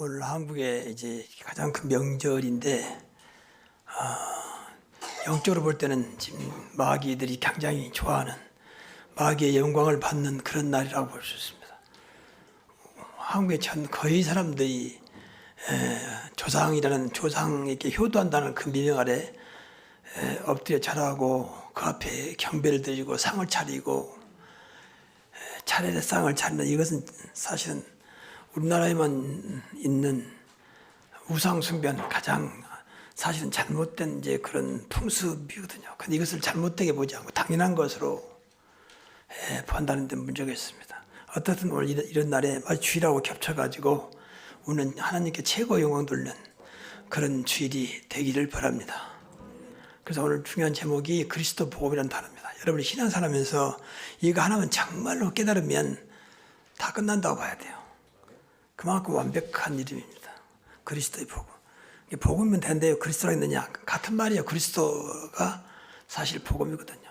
오늘 한국의 이제 가장 큰 명절인데, 영적으로 볼 때는 지금 마귀들이 굉장히 좋아하는, 마귀의 영광을 받는 그런 날이라고 볼 수 있습니다. 한국의 거의 사람들이 조상이라는, 조상에게 효도한다는 그 미명 아래 엎드려 절하고 그 앞에 경배를 드리고 상을 차리고 차례대 상을 차리는, 이것은 사실은 우리나라에만 있는 우상 숭배는 가장 사실은 잘못된 이제 그런 풍습이거든요. 근데 이것을 잘못되게 보지 않고 당연한 것으로 본다는 데 문제가 있습니다. 어떻든 오늘 이런 날에 마치 주일하고 겹쳐가지고 오늘 하나님께 최고 영광 돌리는 그런 주일이 되기를 바랍니다. 그래서 오늘 중요한 제목이 그리스도 복음이라는 단어입니다. 여러분이 신앙생활하면서 이거 하나만 정말로 깨달으면 다 끝난다고 봐야 돼요. 그만큼 완벽한 이름입니다. 그리스도의 복음. 복음이면 된대요. 그리스도가 있느냐? 같은 말이에요. 그리스도가 사실 복음이거든요.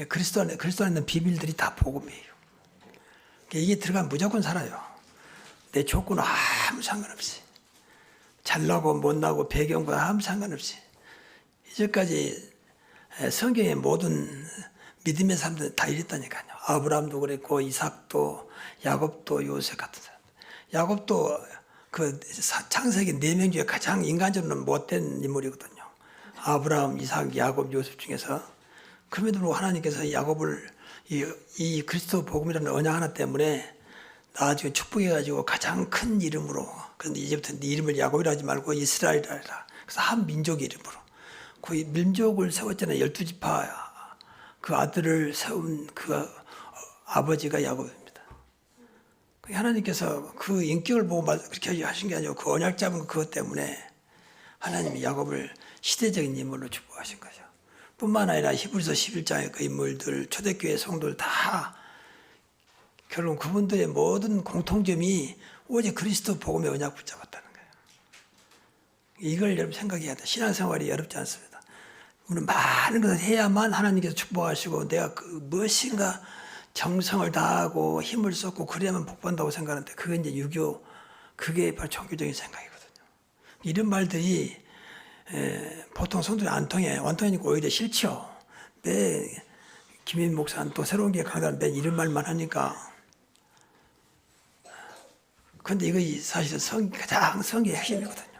그리스도 안에 있는 비밀들이 다 복음이에요. 이게 들어가면 무조건 살아요. 내 조건 아무 상관없이. 잘나고 못나고 배경과 아무 상관없이. 이제까지 성경의 모든 믿음의 사람들 다 이랬다니까요. 아브라함도 그랬고, 이삭도, 야곱도, 요셉 같은 사람. 야곱도 그 창세기 4명 중에 가장 인간적으로는 못된 인물이거든요. 아브라함, 이삭, 야곱, 요셉 중에서. 그럼에도 불구하고 하나님께서 야곱을 이 그리스도 복음이라는 언약 하나 때문에 나중에 축복해가지고 가장 큰 이름으로, 그런데 이제부터 네 이름을 야곱이라 하지 말고 이스라엘이라 해라. 그래서 한 민족의 이름으로. 그 민족을 세웠잖아요. 12지파 그 아들을 세운 그 아버지가 야곱입니다. 하나님께서 그 인격을 보고 그렇게 하신 게 아니고 그 언약 잡은 그것 때문에 하나님이 야곱을 시대적인 인물로 축복하신 거죠. 뿐만 아니라 히브리서 11장의 그 인물들, 초대교회 성도들 다 결국 그분들의 모든 공통점이 오직 그리스도 복음의 언약 붙잡았다는 거예요. 이걸 여러분 생각해야 돼요. 신앙생활이 어렵지 않습니다. 우리는 많은 것을 해야만 하나님께서 축복하시고 내가 그 무엇인가 정성을 다하고 힘을 쏟고 그래야만 복받는다고 생각하는데 그게 이제 유교, 그게 바로 종교적인 생각이거든요. 이런 말들이 보통 성도들이 안 통해요. 안 통하니까 오히려 싫죠. 매 김인 목사는 또 새로운 게 강단 매 이런 말만 하니까. 그런데 이거 사실은 가장 성경의 핵심이거든요.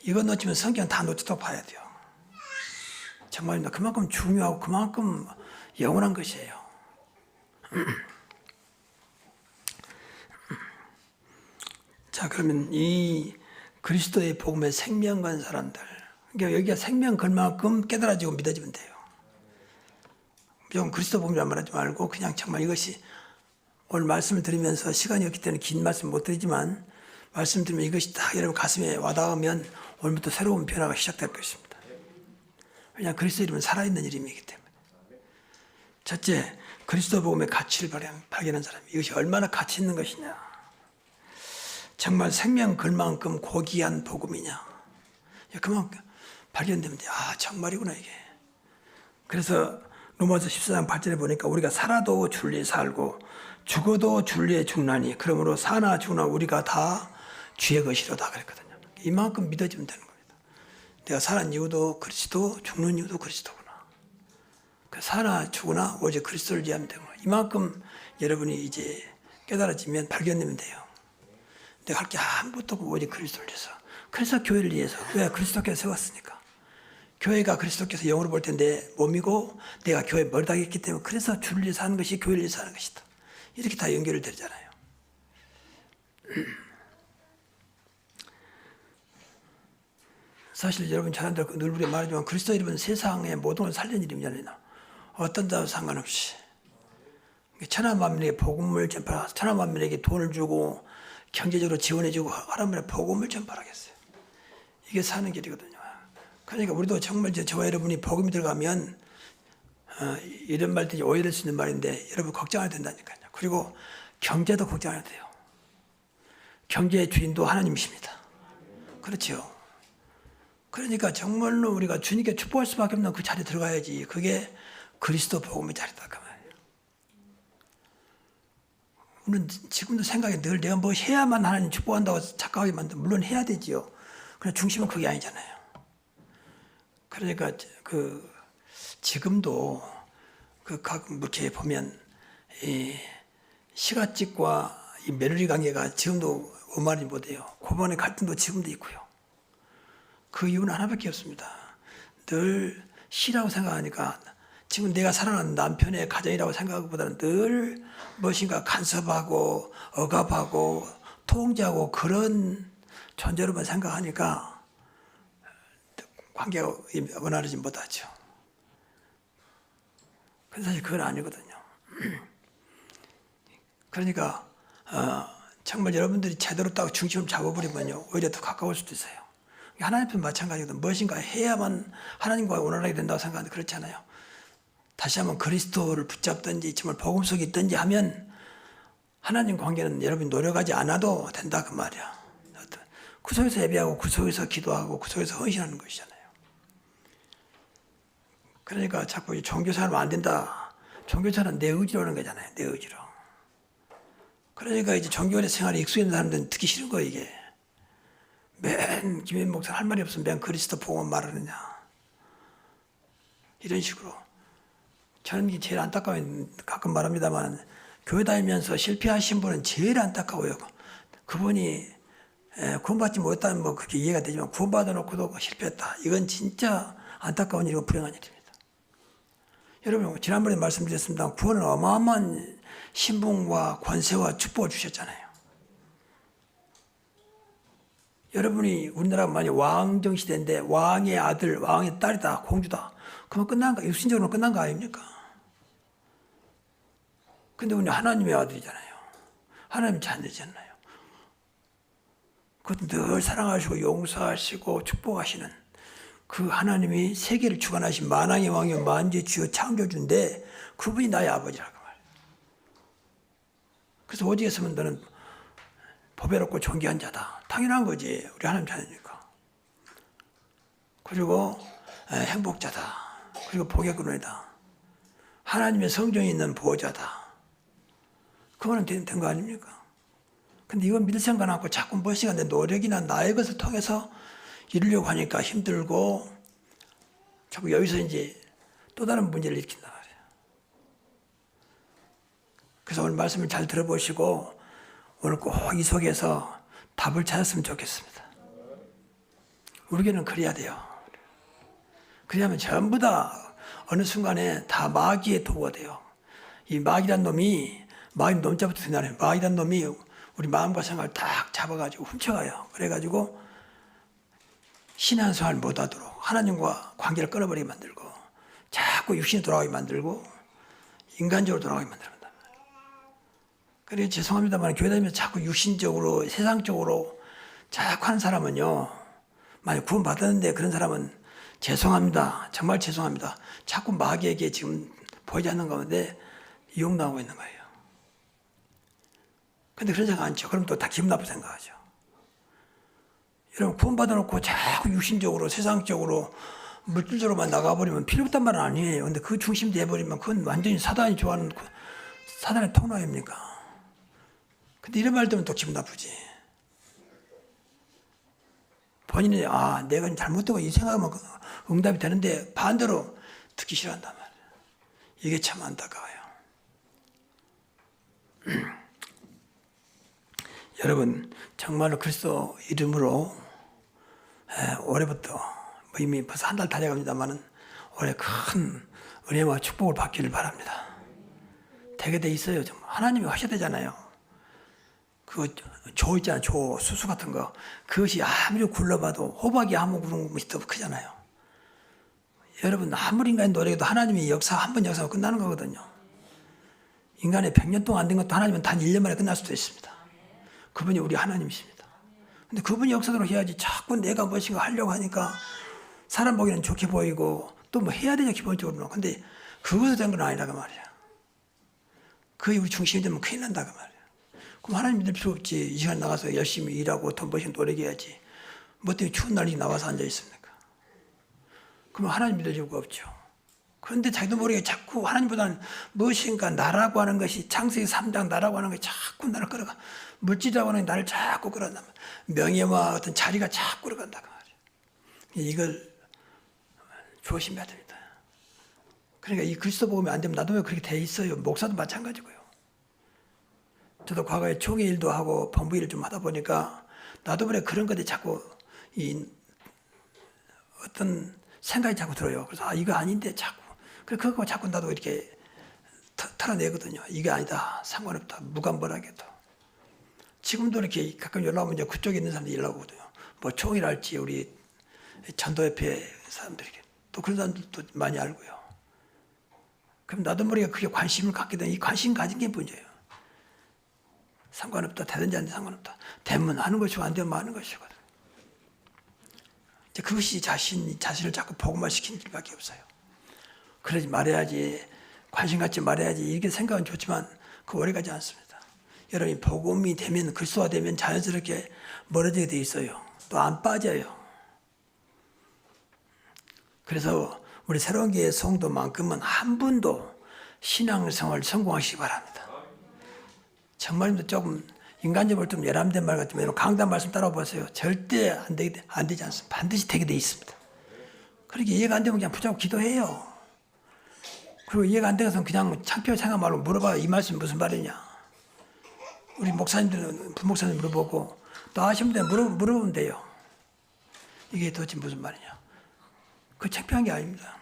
이거 놓치면 성경 다 놓쳤다고 봐야 돼요. 정말입니다. 그만큼 중요하고 그만큼 영원한 것이에요. 자, 그러면 이 그리스도의 복음의 생명 건 사람들, 그러니까 여기가 생명 걸 만큼 깨달아지고 믿어지면 돼요. 좀 그리스도 복음이란 말 하지 말고 그냥 정말 이것이, 오늘 말씀을 들으면서 시간이 없기 때문에 긴 말씀 못 드리지만 말씀 들으면 이것이 딱 여러분 가슴에 와닿으면 오늘부터 새로운 변화가 시작될 것입니다. 왜냐하면 그리스도 이름은 살아있는 이름이기 때문에. 첫째, 그리스도 복음의 가치를 발견한 사람, 이것이 얼마나 가치 있는 것이냐, 정말 생명 걸 만큼 고귀한 복음이냐, 그만큼 발견되면 돼. 아, 정말이구나 이게. 그래서 로마서 14장 8절에 보니까 우리가 살아도 주를 위해 살고 죽어도 주를 위해 죽나니 그러므로 사나 죽나 우리가 다 주의 것이로다 그랬거든요. 이만큼 믿어지면 되는 겁니다. 내가 사는 이유도 그리스도, 죽는 이유도 그리스도구나. 사나 죽으나 오직 그리스도를 위하면 되고, 이만큼 여러분이 이제 깨달아지면 발견되면 돼요. 내가 할 게 아무것도 없고 오직 그리스도를 위해서. 그래서 교회를 위해서. 왜? 그리스도께서 세웠으니까. 교회가 그리스도께서 영으로 볼 때 내 몸이고 내가 교회 머리다 있기 때문에, 그래서 주를 위해서 하는 것이 교회를 위해서 하는 것이다. 이렇게 다 연결이 되잖아요. 사실 여러분 저한테 늘 우리 말하지만 그리스도 이름은 세상의 모든 걸 살리는 이름이잖아요. 어떤 자도 상관없이 천하만민에게 복음을 전파하라. 천하만민에게 돈을 주고 경제적으로 지원해주고 하라면 복음을 전파하겠어요. 이게 사는 길이거든요. 그러니까 우리도 정말 저와 여러분이 복음이 들어가면 이런 말들이 오해될 수 있는 말인데 여러분 걱정 안 해도 된다니까요. 그리고 경제도 걱정 안 해도 돼요. 경제의 주인도 하나님이십니다. 그렇죠. 그러니까 정말로 우리가 주님께 축복할 수밖에 없는 그 자리에 들어가야지. 그게 그리스도 복음의 자리다 그 말이에요. 물론 지금도 생각이 늘 내가 뭐 해야만 하나님 축복한다고 착각하게 만든, 물론 해야 되지요. 그러나 중심은 그게 아니잖아요. 그러니까 그 지금도 그 가끔 이렇게 보면 이 시가집과 이 며느리 관계가 지금도 원만히 못해요. 고번의 갈등도 지금도 있고요. 그 이유는 하나밖에 없습니다. 늘 시라고 생각하니까 지금 내가 사랑하는 남편의 가정이라고 생각하기보다는 늘 무엇인가 간섭하고 억압하고 통제하고 그런 존재로만 생각하니까 관계가 원활하지 못하죠. 근데 사실 그건 아니거든요. 그러니까 정말 여러분들이 제대로 딱 중심을 잡아버리면요, 오히려 더 가까울 수도 있어요. 하나님도 마찬가지거든. 무엇인가 해야만 하나님과 원활하게 된다고 생각하는데 그렇지 않아요. 다시 한번 그리스도를 붙잡든지 정말 복음 속에 있든지 하면 하나님 관계는 여러분이 노력하지 않아도 된다 그 말이야. 그 속에서 예배하고 그 속에서 기도하고 그 속에서 헌신하는 것이잖아요. 그러니까 자꾸 종교생활하면 안 된다. 종교생활은 내 의지로 하는 거잖아요. 내 의지로. 그러니까 이제 종교 생활에 익숙한 사람들은 듣기 싫은 거예요, 이게. 맨 김현 목사 할 말이 없으면 맨 그리스도 복음만 말하느냐. 이런 식으로. 저는 이게 제일 안타까워요. 가끔 말합니다만 교회 다니면서 실패하신 분은 제일 안타까워요. 그분이 구원받지 못했다면 뭐 그렇게 이해가 되지만 구원받아 놓고도 실패했다. 이건 진짜 안타까운 일이고 불행한 일입니다. 여러분 지난번에 말씀드렸습니다. 구원은 어마어마한 신분과 권세와 축복을 주셨잖아요. 여러분이 우리나라가 만약 왕정 시대인데 왕의 아들, 왕의 딸이다, 공주다. 그러면 끝난 거, 육신적으로 끝난 거 아닙니까? 근데 우리 하나님의 아들이잖아요. 하나님 자녀잖아요. 그것도 늘 사랑하시고 용서하시고 축복하시는 그 하나님이 세계를 주관하신 만왕의 왕이요 만주의 주요 창조주인데 그분이 나의 아버지라고 말해요. 그래서 오직에 서면 너는 보배롭고 존귀한 자다. 당연한 거지. 우리 하나님 자녀니까. 그리고 행복자다. 그리고 복의 근원이다. 하나님의 성정이 있는 보호자다. 그거는 된 거 아닙니까? 근데 이건 믿을 생각 않고 자꾸 무엇인가 내 노력이나 나의 것을 통해서 이루려고 하니까 힘들고 자꾸 여기서 이제 또 다른 문제를 일으킨단 말이에요. 그래서 오늘 말씀을 잘 들어보시고 오늘 꼭 이 속에서 답을 찾았으면 좋겠습니다. 우리 교회는 그래야 돼요. 그래야면 전부 다 어느 순간에 다 마귀의 도구가 돼요. 이 마귀란 놈이 마귀 놈자부터 된다네요. 마귀란 놈이 우리 마음과 생각을 딱 잡아가지고 훔쳐가요. 그래가지고 신앙생활 못하도록 하나님과 관계를 끊어버리게 만들고 자꾸 육신이 돌아가게 만들고 인간적으로 돌아가게 만듭니다. 그래 죄송합니다만 교회 다니면서 자꾸 육신적으로 세상적으로 자꾸 하는 사람은요, 만약 구원 받았는데 그런 사람은 죄송합니다. 정말 죄송합니다. 자꾸 마귀에게 지금 보이지 않는 가운데 이용당하고 있는 거예요. 근데 그런 생각 안 쳐. 그럼 또 다 기분 나쁘게 생각하죠. 여러분 구원 받아놓고 자꾸 육신적으로 세상적으로 물질적으로만 나가버리면 필요 없단 말은 아니에요. 근데 그 중심 돼버리면 그건 완전히 사단이 좋아하는 사단의 통로입니까? 근데 이런 말 들으면 또 기분 나쁘지. 본인이 내가 잘못되고 이 생각하면 응답이 되는데 반대로 듣기 싫어한단 말이에요. 이게 참 안타까워요. 여러분 정말로 그리스도 이름으로 올해부터 뭐 이미 벌써 한 달 다 돼갑니다만은 올해 큰 은혜와 축복을 받기를 바랍니다. 되게 돼 있어요. 하나님이 하셔야 되잖아요. 그 조 있잖아요. 조 수수 같은 거 그것이 아무리 굴러봐도 호박이 아무 구른 것이 더 크잖아요. 여러분 아무리 인간이 노력해도 하나님이 역사 한 번 역사가 끝나는 거거든요. 인간의 100년 동안 안 된 것도 하나님은 단 1년 만에 끝날 수도 있습니다. 그분이 우리 하나님이십니다. 근데 그분이 역사대로 해야지 자꾸 내가 무엇인가 하려고 하니까 사람 보기에는 좋게 보이고 또 뭐 해야 되냐 기본적으로는. 근데 그것으로 된 건 아니라고 말이야. 그게 우리 중심이 되면 큰일 난다고 말이야. 그럼 하나님 믿을 필요 없지. 이 시간 나가서 열심히 일하고 돈 버신 노력해야지. 뭐 때문에 추운 날이 나와서 앉아 있습니까? 그럼 하나님 믿을 이유가 없죠. 그런데 자기도 모르게 자꾸 하나님보다는 무엇인가 나라고 하는 것이 창세기 3장 나라고 하는 것이 자꾸 나를 끌어가. 물질이라고 하는 게 나를 자꾸 끌어간단 말이야. 명예와 어떤 자리가 자꾸 끌어간다 그 말이야. 이걸 조심해야 됩니다. 그러니까 이 그리스도 복음이 안 되면 나도 왜 그렇게 돼 있어요. 목사도 마찬가지고요. 저도 과거에 총회 일도 하고 본부 일을 좀 하다 보니까 나도 그래 그런 것들이 자꾸 이 어떤 생각이 자꾸 들어요. 그래서 이거 아닌데 자꾸 그거 자꾸 나도 이렇게 털어내거든요. 이게 아니다. 상관없다. 무감벌하게도. 지금도 이렇게 가끔 연락 오면 이제 그쪽에 있는 사람들이 연락 오거든요. 뭐 총이랄지 우리 전도협회 사람들이 또 그런 사람들도 많이 알고요. 그럼 나도 모르게 그게 관심을 갖게 되는 이 관심 가진 게 문제예요. 상관없다. 되든지 안 되든지 상관없다. 되면 하는 것이고 안 되면 하는 것이거든. 이제 그것이 자신을 자꾸 복음화시키는 길밖에 없어요. 그러지 말아야지. 관심 갖지 말아야지. 이렇게 생각은 좋지만 그 오래가지 않습니다. 여러분이 복음이 되면 그리스도가 되면 자연스럽게 멀어지게 돼 있어요. 또 안 빠져요. 그래서 우리 새로운 교회 성도만큼은 한 분도 신앙생활 성공하시기 바랍니다. 정말로 조금 인간적으로 좀 예람된 말 같으면 강단 말씀 따라보세요. 절대 안 되지 않습니다. 반드시 되게 돼 있습니다. 그렇게 이해가 안 되면 그냥 붙잡고 기도해요. 그리고 이해가 안 되어서 그냥 창피하고 생각 말로 물어봐요. 이 말씀 무슨 말이냐. 우리 목사님들은 부목사님 물어보고 또 아시는 분들 물어보면 돼요. 이게 도대체 무슨 말이냐. 그 창피한 게 아닙니다.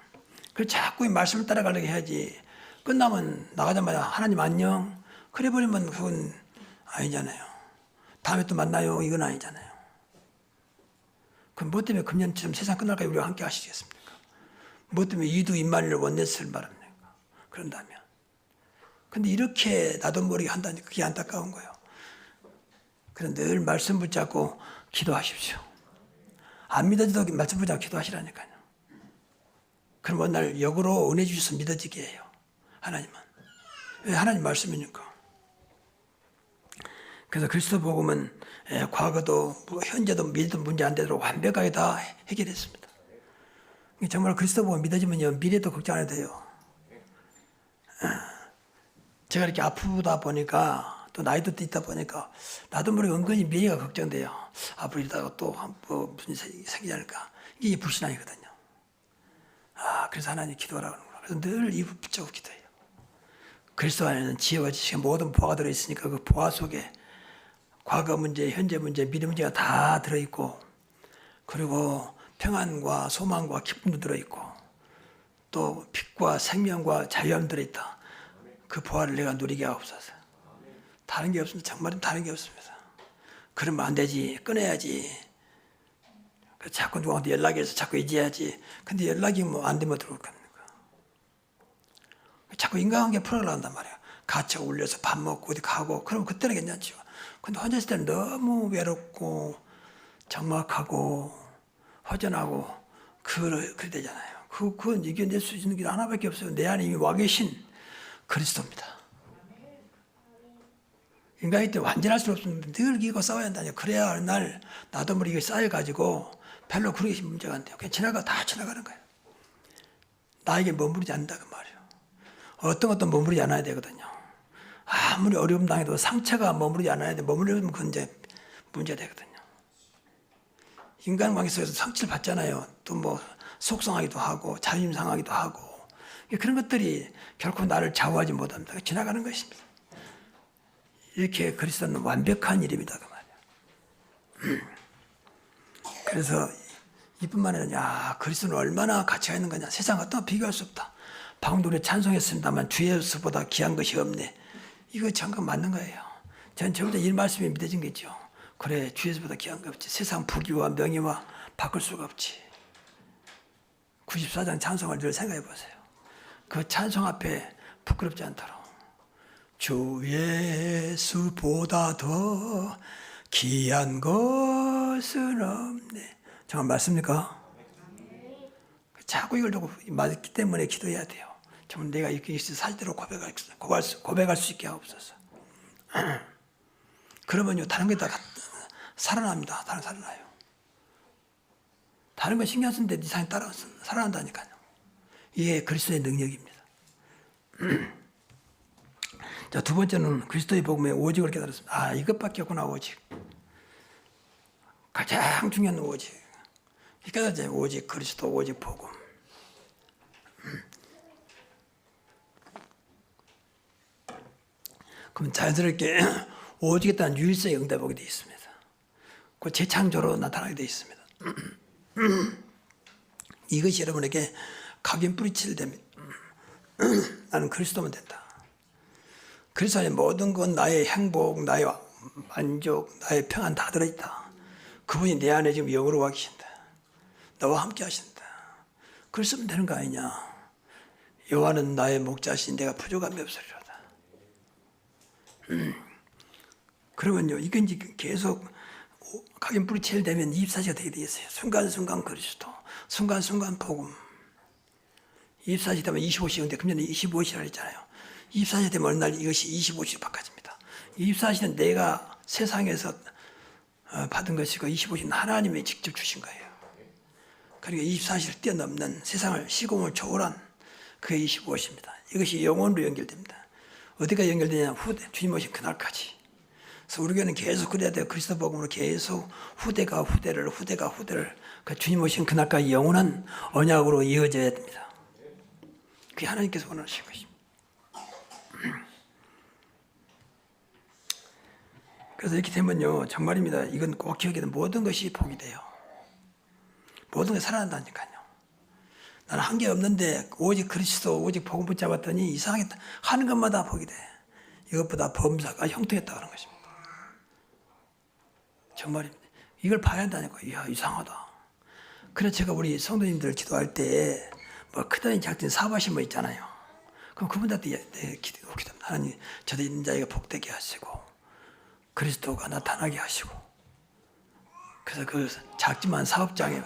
그 자꾸 이 말씀을 따라가려고 해야지. 끝나면 나가자마자 하나님 안녕. 그래 버리면 그건 아니잖아요. 다음에 또 만나요. 이건 아니잖아요. 그럼 뭐 때문에 금년처럼 세상 끝날까지 우리가 함께 하시겠습니까? 뭐 때문에 이두 임마리를 원내스를 말합니까? 그런다면. 근데 이렇게 나도 모르게 한다니 그게 안타까운 거예요. 그래서 늘 말씀 붙잡고 기도하십시오. 안 믿어지도 말씀 붙잡고 기도하시라니까요. 그럼 어느 날 역으로 은혜 주셔서 믿어지게 해요. 하나님은. 왜 하나님 말씀이니까. 그래서 그리스도 복음은 과거도 현재도 믿어도 문제 안 되도록 완벽하게 다 해결했습니다. 정말 그리스도 복음 믿어지면요 미래도 걱정 안 해도 돼요. 제가 이렇게 아프다 보니까 또 나이도 있다 보니까 나도 모르게 은근히 미래가 걱정돼요. 앞으로 이러다가 또 무슨 일이 생기지 않을까. 이게 불신앙이거든요. 그래서 하나님 기도하라고 하는구나. 그래서 늘 입을 붙잡고 기도해요. 그리스도 안에는 지혜와 지식의 모든 보화가 들어있으니까 그 보화 속에 과거 문제, 현재 문제, 미래 문제가 다 들어있고 그리고 평안과 소망과 기쁨도 들어있고 또 빛과 생명과 자유함 들어있다. 그 보화를 내가 누리게 하옵소서. 다른 게 없습니다. 정말은 다른 게 없습니다. 그러면 안 되지. 끊어야지. 자꾸 누구한테 연락해서 자꾸 잊어야지. 근데 연락이 뭐 안 되면 들어올 겁니까? 자꾸 인간관계 풀어가려고 한단 말이야. 같이 올려서 밥 먹고 어디 가고 그러면 그때는 괜찮죠. 근데 혼자 있을 때는 너무 외롭고 적막하고 허전하고 그래 되잖아요. 그건 이겨낼 수 있는 길 하나밖에 없어요. 내 안에 이미 와 계신 그리스도입니다. 인간이 때 완전할 수 없으면 늘 이거 싸워야 한다니까. 그래야 어느 날 나도 모르게 쌓여가지고 별로 그런 게 문제가 안 돼요. 그냥 다 지나가는 거예요. 나에게 머무르지 않는다 그 말이에요. 어떤 것도 머무르지 않아야 되거든요. 아무리 어려움 당해도 상처가 머무르지 않아야 돼. 머무르면 그건 이제 문제가 되거든요. 인간관계 속에서 상처를 받잖아요. 또 뭐 속상하기도 하고 자존심 상하기도 하고 그런 것들이 결코 나를 좌우하지 못합니다. 지나가는 것입니다. 이렇게 그리스도는 완벽한 일입니다. 그 말이에요. 그래서 이뿐만 아니라 그리스도는 얼마나 가치가 있는 거냐. 세상 어떤 비교할 수 없다. 방금도 우리 찬송했습니다만 주예수보다 귀한 것이 없네. 이거 잠깐 맞는 거예요. 전 저보다 이 말씀이 믿어진 거죠. 그래 주예수보다 귀한 거 없지. 세상 부귀와 명예와 바꿀 수가 없지. 94장 찬송을 늘 생각해 보세요. 그 찬송 앞에 부끄럽지 않도록 주 예수보다 더 귀한 것은 없네. 정말 맞습니까? 자꾸 이걸 두고 맞기 때문에 기도해야 돼요. 정말 내가 이렇게 사실대로 고백할 수 있게 하옵소서. 그러면요 다른 게 다 살아납니다. 다른 살아나요. 다른 거 신경 쓰는데 이상이 따라 살아난다니까요. 이게 그리스도의 능력입니다. 자, 두 번째는 그리스도의 복음의 오직을 깨달았습니다. 아, 이것밖에 없구나, 오직. 가장 중요한 오직. 깨달았잖아요. 오직 그리스도, 오직 복음. 그럼 자연스럽게 오직에 따른 유일성의 응답하게 되어 있습니다. 그 재창조로 나타나게 되어 있습니다. 이것이 여러분에게 각인 뿌리칠 됩니다. 나는 그리스도면 된다. 그리스도 안에 모든 건 나의 행복, 나의 만족, 나의 평안 다 들어있다. 그분이 내 안에 지금 영으로 와 계신다. 나와 함께 하신다. 그랬으면 되는 거 아니냐. 여호와는 나의 목자신 내가 부족함이 없으리로다. 그러면요, 이건 계속 각인 뿌리칠 되면 24시가 되게 되겠어요. 순간순간 그리스도, 순간순간 복음. 24시 되면 25시인데 금년에 25시라 했잖아요. 24시 되면 어느 날 이것이 25시로 바꿔집니다. 24시는 내가 세상에서 받은 것이고 25시는 하나님이 직접 주신 거예요. 그러니까 24시를 뛰어넘는 세상을 시공을 초월한 그게 25시입니다. 이것이 영혼으로 연결됩니다. 어디가 연결되냐? 후대, 주님 오신 그날까지. 그래서 우리 교회는 계속 그래야 돼요. 그리스도 복음으로 계속 후대가 후대를 그 주님 오신 그날까지 영원한 언약으로 이어져야 됩니다. 그게 하나님께서 원하신 것입니다. 그래서 이렇게 되면요, 정말입니다. 이건 꼭 기억해야 돼요. 모든 것이 복이 돼요. 모든 것이 살아난다니까요. 나는 한 게 없는데 오직 그리스도, 오직 복음 붙잡았더니 이상하게 하는 것마다 복이 돼. 이것보다 범사가 형통했다 그런 것입니다. 정말입니다. 이걸 봐야 한다니까. 이야, 이상하다. 그래서 제가 우리 성도님들 기도할 때 뭐 크다니 작든 사바신 뭐 있잖아요. 그럼 그분들한테 기도합니다. 하나님, 저도 있는 자에게 복되게 하시고 그리스도가 나타나게 하시고, 그래서 그 작지만 사업장에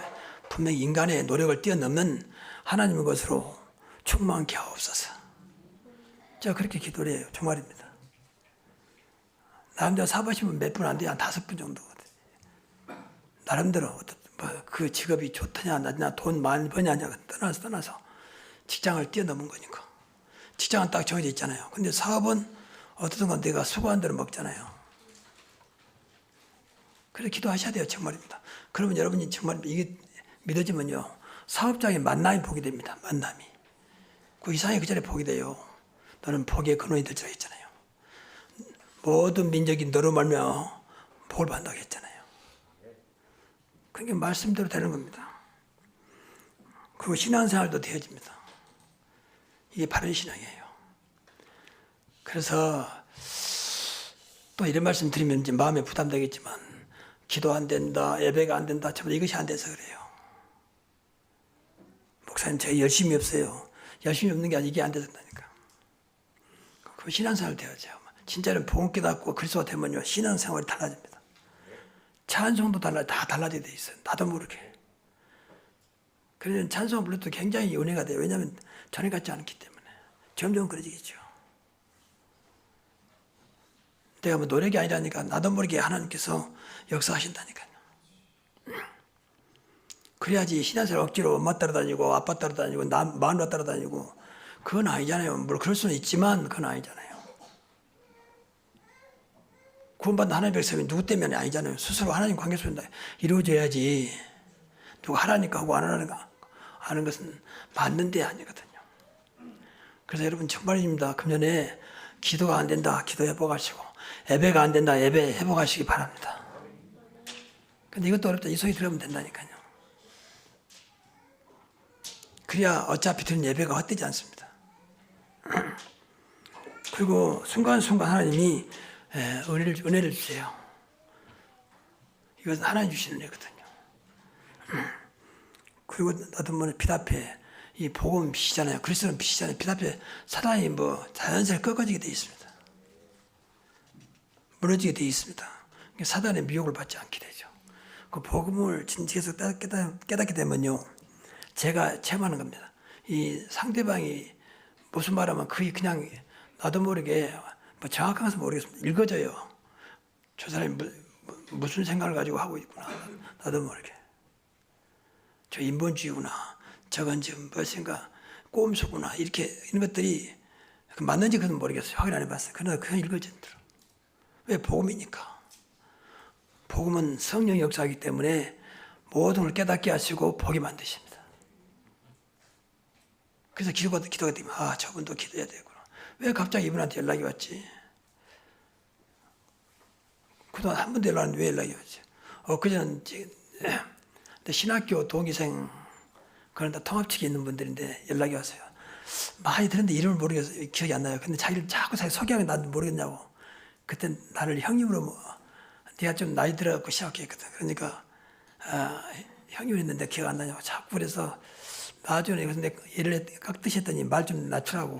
분명히 인간의 노력을 뛰어넘는 하나님의 것으로 충만케 하옵소서. 제가 그렇게 기도를 해요. 정말입니다. 나름대로 사업하시면 몇 분 안 돼요. 한 5분 정도. 나름대로 그 직업이 좋더냐 나냐 돈 많이 버냐냐 떠나서 직장을 뛰어넘은 거니까. 직장은 딱 정해져 있잖아요. 근데 사업은 어떻든 간 내가 수고한 대로 먹잖아요. 그래서 기도하셔야 돼요. 정말입니다. 그러면 여러분이 정말 이게 믿어지면요, 사업장에 만남이 보게 됩니다. 만남이. 그 이상하게 그 자리에 보게 돼요. 너는 복의 근원이 될 줄 알았잖아요. 모든 민족이 너로 말미암아 복을 받는다고 했잖아요. 그게 말씀대로 되는 겁니다. 그리고 신앙생활도 되어집니다. 이게 바른 신앙이에요. 그래서 또 이런 말씀 드리면 이제 마음에 부담되겠지만, 기도 안 된다, 예배가 안 된다, 전부 이것이 안 돼서 그래요. 목사님, 제가 열심히 없어요. 열심히 없는 게 아니라 이게 안 된다니까. 그 신앙생활 되어야죠. 진짜로 복음 깨닫고 그리스도가 되면요, 신앙생활이 달라집니다. 찬송도 다 달라지게 돼 있어요. 나도 모르게. 그래서 찬송 부를 때 굉장히 은혜가 돼요. 왜냐하면 전에 같지 않기 때문에. 점점 그러지겠죠. 내가 뭐 노력이 아니라니까 나도 모르게 하나님께서 역사하신다니까요. 그래야지 신앙생활 억지로 엄마 따라다니고 아빠 따라다니고 마누라 따라다니고 그건 아니잖아요. 물론 그럴 수는 있지만 그건 아니잖아요. 구원받는 하나님 백성이 누구 때문에 아니잖아요. 스스로 하나님 관계 속에 이루어져야지. 누가 하라니까 하고 안 하라니까 하는 것은 맞는 데 아니거든요. 그래서 여러분 정말입니다. 금년에 기도가 안 된다, 기도 회복하시고, 예배가 안 된다, 예배 회복하시기 바랍니다. 근데 이것도 어렵다. 이 소리 들으면 된다니까요. 그래야 어차피 드린 예배가 헛되지 않습니다. 그리고 순간순간 하나님이 은혜를 주세요. 이것은 하나님 주시는 은혜거든요. 그리고 나도 뭐 빛 앞에 이 복음 빛이잖아요. 그리스도는 빛이잖아요. 빛 앞에 사단이 뭐 자연스레 꺾어지게 되어 있습니다. 무너지게 되어 있습니다. 사단의 미혹을 받지 않게 되죠. 그 복음을 진지해서 깨닫게 되면요, 제가 체험하는 겁니다. 이 상대방이 무슨 말하면 그게 그냥 나도 모르게 뭐 정확한 것은 모르겠습니다. 읽어져요. 저 사람이 무슨 생각을 가지고 하고 있구나. 나도 모르게. 저 인본주의구나. 저건 지금 무엇인가 꼼수구나 이렇게 이런 것들이 맞는지 그건 모르겠어요. 확인 안 해봤어요. 그러나 그냥 읽어지더라고요. 왜? 복음이니까. 복음은 성령의 역사이기 때문에 모든 걸 깨닫게 하시고 보게 만드십니다. 그래서 기도가 되면 저분도 기도해야 되구나. 왜 갑자기 이분한테 연락이 왔지? 그동안 한 번도 연락 안 했는데 왜 연락이 왔지? 그전은 신학교 동기생 그런데 통합측에 있는 분들인데 연락이 왔어요. 많이 들었는데 이름을 모르겠어요. 기억이 안 나요. 근데 자기를 자꾸 소개하면 나도 모르겠냐고. 그때 나를 형님으로 네가 좀 나이 들어갖고 시작했거든. 그러니까 형님이 있는데 기억 안 나냐고 자꾸 그래서 나중에 근데 얘를 깍듯이 했더니 말 좀 낮추라고.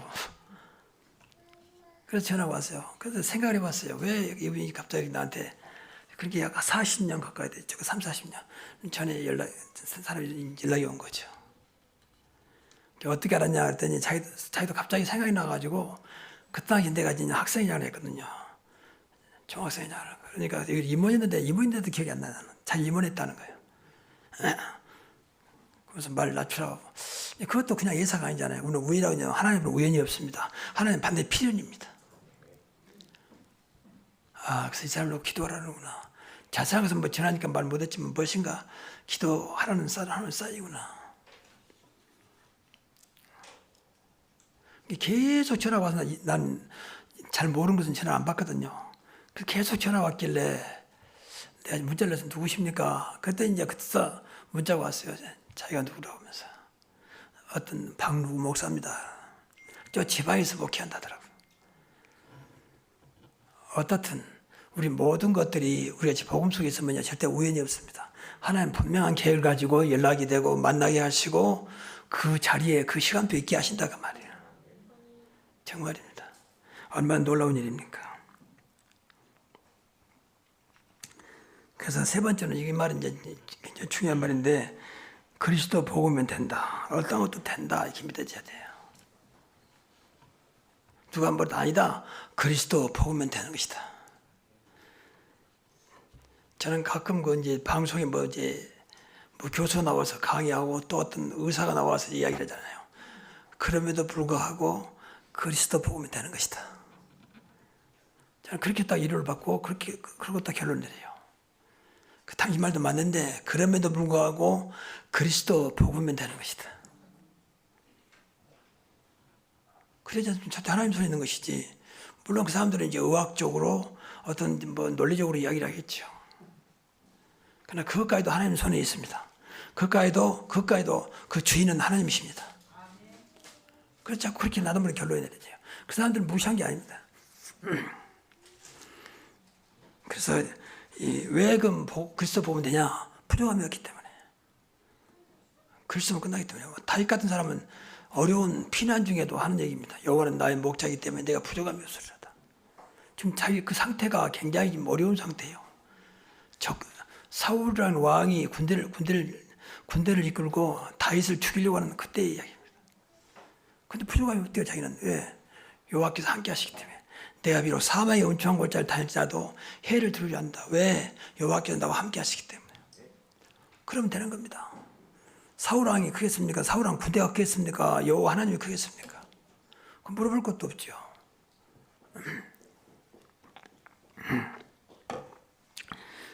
그래서 전화가 왔어요. 그래서 생각을 해봤어요. 왜 이분이 갑자기 나한테 그렇게 약 40년 가까이 됐죠. 3, 40년 전에 사람이 연락이 온 거죠. 어떻게 알았냐 그랬더니 자기도 갑자기 생각이 나가지고 그 당시 내가 이제 학생이라고 했거든요. 중학생이냐. 그러니까 이모였는데도 기억이 안 나요. 자기 임원했다는 거예요. 그래서 말을 낮추라고. 그것도 그냥 예사가 아니잖아요. 오늘 우연이라고 하면 하나님은 우연이 없습니다. 하나님은 반드시 필연입니다. 그래서 이 사람을 기도하라는구나. 자세한 것은 전하니까 말 못했지만 무엇인가 기도하라는 싸이구나. 계속 전화 와서 난 잘 모르는 것은 전화 안 받거든요. 계속 전화 왔길래 내가 문자를 해서 누구십니까? 그때 이제 그때서 문자가 왔어요. 자기가 누구라고 하면서 어떤 박누구 목사입니다. 저 지방에서 목회한다더라고요. 어떻든 우리 모든 것들이 우리가 복음 속에 있으면 절대 우연이 없습니다. 하나님 분명한 계획을 가지고 연락이 되고 만나게 하시고 그 자리에 그 시간도 있게 하신다 그 말이에요. 정말입니다. 얼마나 놀라운 일입니까? 그래서 세 번째는 이 말은 이제 굉장히 중요한 말인데 그리스도 복음이면 된다. 어떤 것도 된다. 이렇게 믿어져야 돼요. 누가 뭐 아니다. 그리스도 복음이면 되는 것이다. 저는 가끔 이제 방송에 뭐 교수 나와서 강의하고 또 어떤 의사가 나와서 이야기를 하잖아요. 그럼에도 불구하고 그리스도 복음이 되는 것이다. 저는 그렇게 딱 이론을 받고 그러고 딱 결론을 내려요. 이 말도 맞는데 그럼에도 불구하고 그리스도 복음이 되는 것이다. 그래야 절대 하나님 손에 있는 것이지. 물론 그 사람들은 이제 의학적으로 어떤 뭐 논리적으로 이야기를 하겠죠. 그러나 그것까지도 하나님 손에 있습니다. 그것까지도 그 주인은 하나님이십니다. 그래서 그렇게 나름대로 결론을 내리죠. 그 사람들은 무시한 게 아닙니다. 그래서 왜 그리스도 보면 되냐? 부족함이 없기 때문에. 그리스도면 끝나기 때문에. 다윗 같은 사람은 어려운 피난 중에도 하는 얘기입니다. 여호와는 나의 목자이기 때문에 내가 부족함이 없으리로다. 지금 자기 그 상태가 굉장히 어려운 상태예요. 사울이라는 왕이 군대를 이끌고 다윗을 죽이려고 하는 그때의 이야기입니다. 근데 부족함이 없대요. 자기는 왜? 여호와께서 함께 하시기 때문에. 내가 비록 사망의 온초한 골짜기를 다닐지라도 해를 두려워하지 않는다. 왜? 여호와께서 나와 함께 하시기 때문에. 그러면 되는 겁니다. 사울 왕이 크겠습니까? 사울 왕 군대가 크겠습니까? 여호와 하나님이 크겠습니까? 그럼 물어볼 것도 없죠.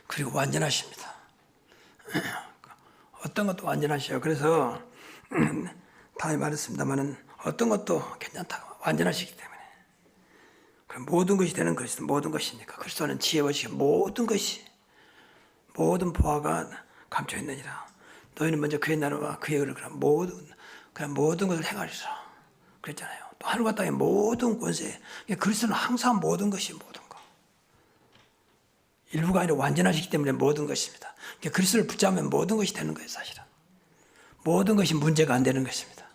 그리고 완전하십니다. 어떤 것도 완전하셔요. 그래서 다음에 말했습니다만은 어떤 것도 괜찮다고 완전하시기 때문에. 모든 것이 되는 것이 모든 것이니까. 그리스도는 지혜로우시고 모든 것이 모든 보화가 감춰 있느니라. 너희는 먼저 그의 나라와 그의 의를 그냥 모든 것을 행하리라. 그랬잖아요. 또 하늘과 땅의 모든 권세. 그리스도는 항상 모든 것이 모든 것. 일부가 아니라 완전하시기 때문에 모든 것입니다. 그리스도를 붙잡으면 모든 것이 되는 거예요, 사실은. 모든 것이 문제가 안 되는 것입니다.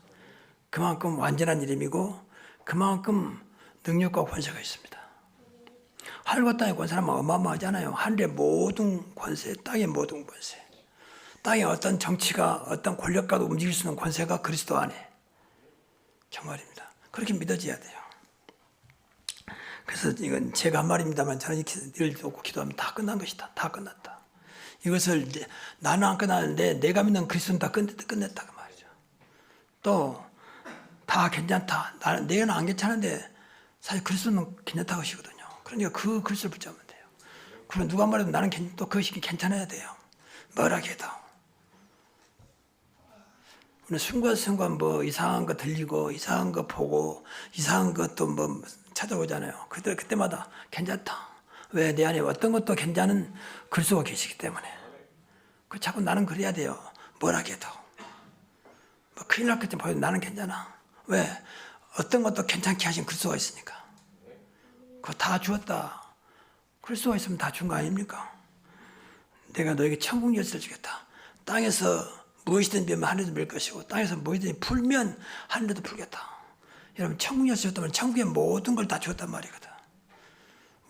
그만큼 완전한 이름이고 그만큼 능력과 권세가 있습니다. 하늘과 땅의 권세는 어마어마하잖아요. 하늘의 모든 권세, 땅의 모든 권세. 땅의 어떤 정치가 어떤 권력과도 움직일 수 있는 권세가 그리스도 안에. 정말입니다. 그렇게 믿어져야 돼요. 그래서 이건 제가 한 말입니다만 저는 늘 놓고 기도하면 다 끝난 것이다. 다 끝났다. 이것을 나는 안 끝났는데 내가 믿는 그리스도는 다 끝냈다 그 말이죠. 또 다 괜찮다. 내가 안 괜찮은데 사실 그리스도는 괜찮다고 하시거든요. 그러니까 그 그리스도를 붙잡으면 돼요. 그럼 누가 말해도 나는 또 그것이 괜찮아야 돼요. 뭐라 해도. 우리는 순간순간 뭐 이상한 거 들리고 이상한 거 보고 이상한 것도 뭐 찾아오잖아요. 그때마다 괜찮다. 왜? 내 안에 어떤 것도 괜찮은 그리스도가 계시기 때문에. 그 자꾸 나는 그래야 돼요. 뭐라 해도. 뭐 큰일 날 것쯤 보여도 나는 괜찮아. 왜? 어떤 것도 괜찮게 하신 그리스도가 있으니까. 그거 다 주었다. 그리스도가 있으면 다 준 거 아닙니까? 내가 너에게 천국 열쇠를 주겠다. 땅에서 무엇이든 빌면 하늘에도 밀 것이고 땅에서 무엇이든 풀면 하늘에도 풀겠다. 여러분 천국 열쇠 줬다면 천국의 모든 걸 다 주었단 말이거든.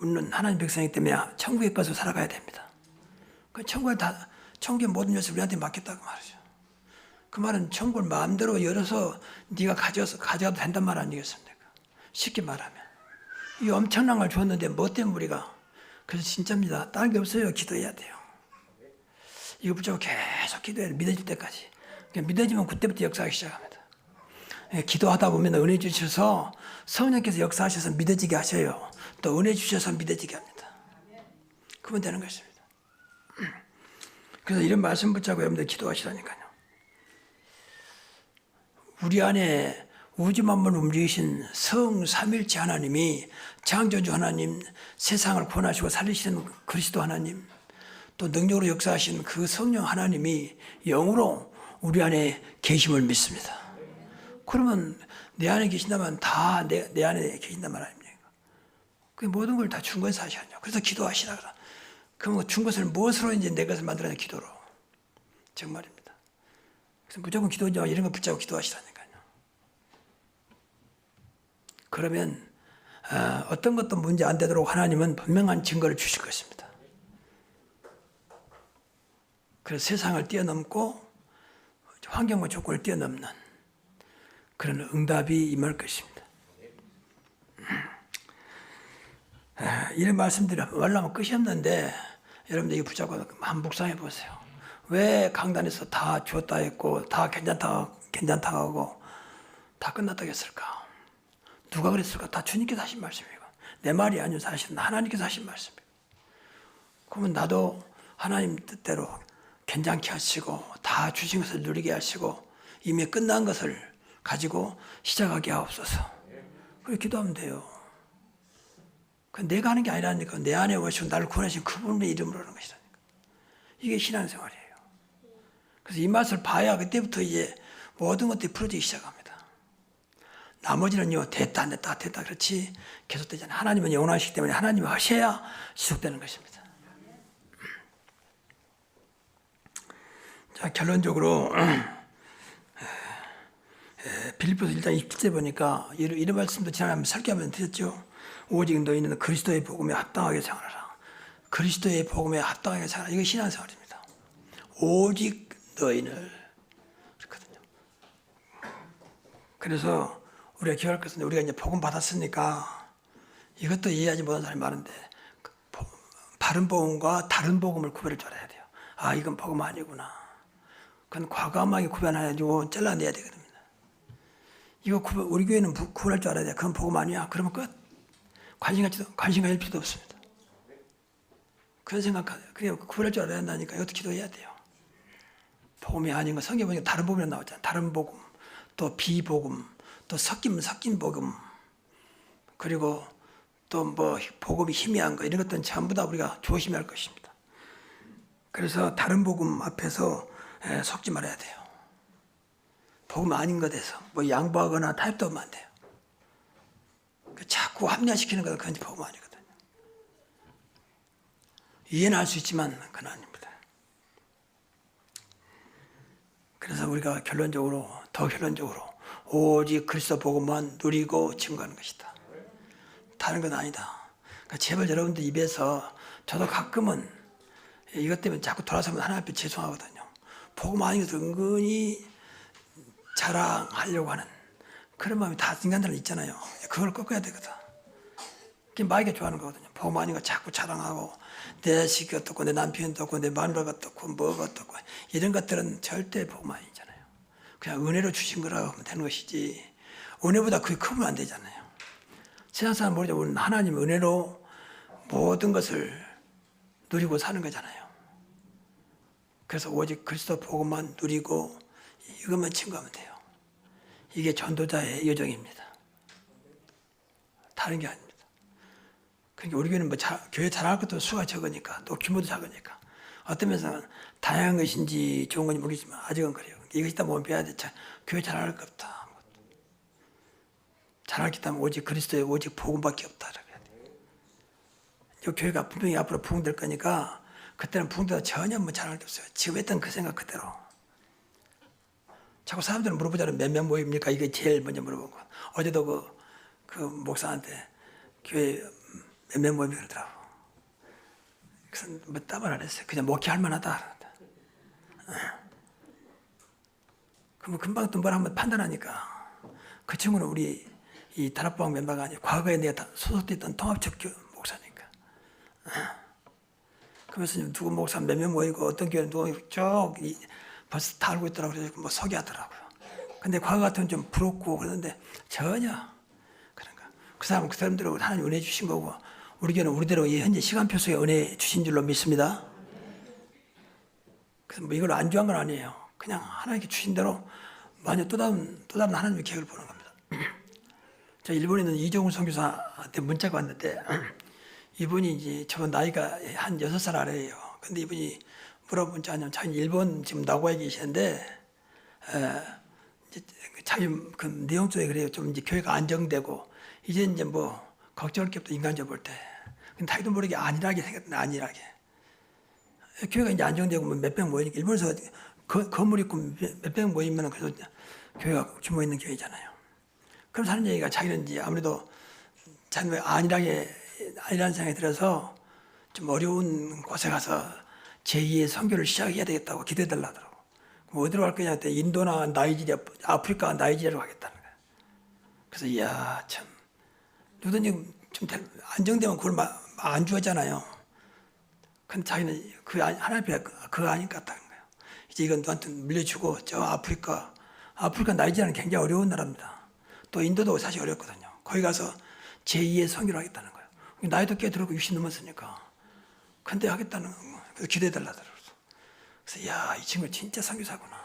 우리는 하나님 백성이기 때문에 천국의 것으로 살아가야 됩니다. 그 천국의 모든 열쇠를 우리한테 맡겼다고 말이죠. 그 말은 천국을 마음대로 열어서 네가 가져가도 된단 말 아니겠습니까? 쉽게 말하면. 이 엄청난 걸 줬는데 뭐 때문에 우리가. 그래서 진짜입니다. 다른 게 없어요. 기도해야 돼요. 이거 붙잡고 계속 기도해야 돼. 믿어질 때까지. 믿어지면 그때부터 역사하기 시작합니다. 기도하다 보면 은혜 주셔서 성령께서 역사하셔서 믿어지게 하셔요. 또 은혜 주셔서 믿어지게 합니다. 그러면 되는 것입니다. 그래서 이런 말씀 붙잡고 여러분들 기도하시라니까요. 우리 안에 우주 만물을 움직이신 성삼일체 하나님이 창조주 하나님, 세상을 구원하시고 살리시는 그리스도 하나님, 또 능력으로 역사하신 그 성령 하나님이 영으로 우리 안에 계심을 믿습니다. 그러면 내 안에 계신다면 다 내 안에 계신단 말 아닙니까? 그 모든 걸 다 준 것을 하시냐. 그래서 기도하시라. 그럼 준 것을 무엇으로 이제 내 것을 만들어내 기도로. 정말입니다. 그래서 무조건 기도하지 마. 이런 거 붙잡고 기도하시라니까요. 그러면 어떤 것도 문제 안 되도록 하나님은 분명한 증거를 주실 것입니다. 그래서 세상을 뛰어넘고 환경과 조건을 뛰어넘는 그런 응답이 임할 것입니다. 이런 말씀들이 말하면 끝이 없는데 여러분들 이거 붙잡고 한번 묵상해 보세요. 왜 강단에서 다 주었다 했고 다 괜찮다 하고 다 끝났다고 했을까? 누가 그랬을까? 다 주님께서 하신 말씀이고 내 말이 아니고 사실은 하나님께서 하신 말씀이고 그러면 나도 하나님 뜻대로 괜찮게 하시고 다 주신 것을 누리게 하시고 이미 끝난 것을 가지고 시작하게 하옵소서. 그렇게 기도하면 돼요. 내가 하는 게 아니라니까. 내 안에 오시고 나를 구원하신 그분의 이름으로 하는 것이라니까. 이게 신앙생활이에요. 그래서 이 맛을 봐야 그때부터 이제 모든 것들이 풀어지기 시작합니다. 나머지는요, 됐다 안 됐다 그렇지 계속되잖아요. 하나님은 영원하시기 때문에 하나님이 하셔야 지속되는 것입니다. 자, 결론적으로 빌립보서 1장 27절 보니까 이런 말씀도 지난번에 한번 설교하면 드렸죠. 오직 너희는 그리스도의 복음에 합당하게 생활하라. 그리스도의 복음에 합당하게 생활하라. 이거 신앙생활입니다. 오직 너희는 그렇거든요. 그래서 우리가 기억할 것은 우리가 이제 복음 받았으니까 이것도 이해하지 못하는 사람이 많은데 바른 복음과 다른 복음을 구별할 줄 알아야 돼요. 아, 이건 복음 아니구나. 그건 과감하게 구별해가지고 잘라내야 되거든요. 이거 우리 교회는 구별할 줄 알아야 돼. 그건 복음 아니야. 그러면 끝. 관심 가질 필요도 없습니다. 그런 생각하세요. 그래 구별할 줄 알아야 한다니까 이것도 기도해야 돼요. 복음이 아닌 거 성경 보니까 다른 복음이 나오잖아요. 다른 복음, 또 비복음, 또 섞인 복음, 그리고 또 뭐 복음이 희미한 거 이런 것들은 전부 다 우리가 조심해야 할 것입니다. 그래서 다른 복음 앞에서 섞지 말아야 돼요. 복음 아닌 것에서 뭐 양보하거나 타협도 하면 안 돼요. 자꾸 합리화시키는 것은 그건 복음 아니거든요. 이해는 할 수 있지만 그건 아닙니다. 그래서 우리가 더 결론적으로 오직 그리스도 복음만 누리고 증거하는 것이다. 다른 건 아니다. 그러니까 제발 여러분들 입에서 저도 가끔은 이것 때문에 자꾸 돌아서면 하나님 앞에 죄송하거든요. 복음 아닌 것을 은근히 자랑하려고 하는 그런 마음이 다 인간들은 있잖아요. 그걸 꺾어야 되거든. 그게 마귀가 좋아하는 거거든요. 복음 아닌 거 자꾸 자랑하고 내 자식이 어떻고 내 남편이 어떻고 내 마누라가 어떻고 뭐가 어떻고 이런 것들은 절대 복음 아니잖아요. 그냥 은혜로 주신 거라고 하면 되는 것이지 은혜보다 그게 크면 안 되잖아요. 세상 사람 모르죠. 우리는 하나님의 은혜로 모든 것을 누리고 사는 거잖아요. 그래서 오직 그리스도 복음만 누리고 이것만 친구하면 돼요. 이게 전도자의 여정입니다. 다른 게 아닙니다. 그러니까 우리 교회는 교회 잘할 것도 수가 적으니까 또 규모도 작으니까 어떤 면에서는 다양한 것인지 좋은 건지 모르겠지만 아직은 그래요. 이것이 있다 보면 배워야 돼. 교회 잘할 것 없다. 잘할 게 있다면 오직 그리스도의 오직 복음밖에 없다. 이 교회가 분명히 앞으로 부흥될 거니까 그때는 부흥돼도 전혀 잘할 게 없어요. 지금 했던 그 생각 그대로. 자꾸 사람들은 물어보잖아요. 몇 명 모입니까? 이게 제일 먼저 물어본 거. 어제도 그 목사한테 교회 몇 명 모입니까? 그러더라고. 그래서 뭐 답을 안 했어요. 그냥 목회할 만하다. 그러면 금방 또 뭘 한번 판단하니까 그 친구는 우리 이 다락방 멤버가 아니고 과거에 내가 소속됐던 통합적 목사니까. 그래서 누구 목사 몇 명 모이고 어떤 교회는 누구 쭉 벌써 다 알고 있더라고요. 그래서 뭐 소개하더라고요. 근데 과거 같으면 좀 부럽고 그러는데 전혀 그런가. 그 사람들은 하나님 은혜 주신 거고 우리 교회는 우리대로 현재 시간표 속에 은혜 주신 줄로 믿습니다. 그래서 뭐 이걸 안주한 건 아니에요. 그냥 하나님께 주신 대로 만약 또 다른 하나님의 계획을 보는 겁니다. 저 일본에 있는 이종훈 선교사한테 문자가 왔는데 이분이 이제 저 나이가 한 6살 아래예요. 근데 이분이 뭐라고 문자 하냐면 자기 일본 지금 나고야에 계시는데 이제 자기 그 내용 속에 그래요. 좀 이제 교회가 안정되고 이제 뭐 걱정할 게 없다 인간적으로 볼 때. 근데 자기도 모르게 안일하게 생겼다. 안일하게. 교회가 이제 안정되고 뭐 몇백 모이니까 일본에서 건물 있고 몇백 모이면 그래도 교회가 규모 있는 교회잖아요. 그럼 사는 얘기가 자기는 이제 아무래도 자기는 안일한 생각이 들어서 좀 어려운 곳에 가서 제2의 선교를 시작해야 되겠다고 기도해달라더라고. 그럼 어디로 갈 거냐 했더니 인도나 나이지리아, 아프리카 나이지리아로 가겠다는 거야. 그래서 이야 참 누구든지 좀 안정되면 그걸 안 주었잖아요. 근데 자기는 그 하나님 앞에 그거 아닌 것 같다는 거예요. 이제 이건 너한테 물려주고 저 아프리카 나이지리아는 굉장히 어려운 나라입니다. 또 인도도 사실 어렵거든요. 거기 가서 제2의 선교를 하겠다는 거예요. 나이도 꽤 들었고 60 넘었으니까. 근데 하겠다는 거예요. 그래서 기대해달라더라고요. 그래서 이야 이 친구 진짜 선교사구나.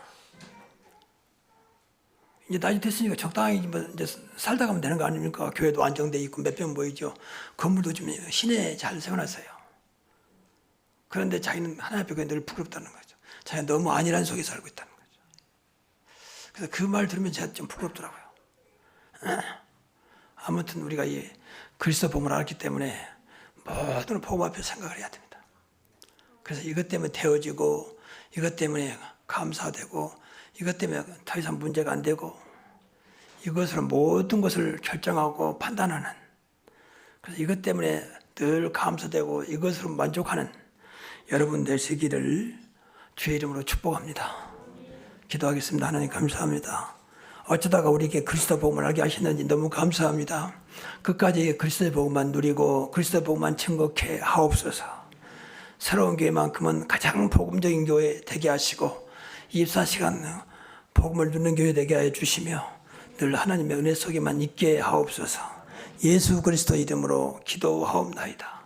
이제 나이 됐으니까 적당히 이제 살다 가면 되는 거 아닙니까? 교회도 안정돼 있고 몇 병 모이죠. 건물도 좀 시내에 잘 세워놨어요. 그런데 자기는 하나님 앞에 늘 부끄럽다는 거죠. 자기가 너무 안일한 속에 살고 있다는 거죠. 그래서 그 말 들으면 제가 좀 부끄럽더라고요. 아무튼 우리가 이 그리스도 복음을 알았기 때문에 모든 복음 앞에 생각을 해야 됩니다. 그래서 이것 때문에 태워지고 이것 때문에 감사되고 이것 때문에 더 이상 문제가 안 되고 이것으로 모든 것을 결정하고 판단하는 그래서 이것 때문에 늘 감사되고 이것으로 만족하는 여러분 되시기를 주의 이름으로 축복합니다. 기도하겠습니다. 하나님 감사합니다. 어쩌다가 우리에게 그리스도 복음을 알게 하셨는지 너무 감사합니다. 끝까지 그리스도의 복음만 누리고 그리스도의 복음만 증거케 하옵소서. 새로운 교회만큼은 가장 복음적인 교회 되게 하시고 24시간 복음을 누리는 교회 되게 하여 주시며 늘 하나님의 은혜 속에만 있게 하옵소서. 예수 그리스도 이름으로 기도하옵나이다.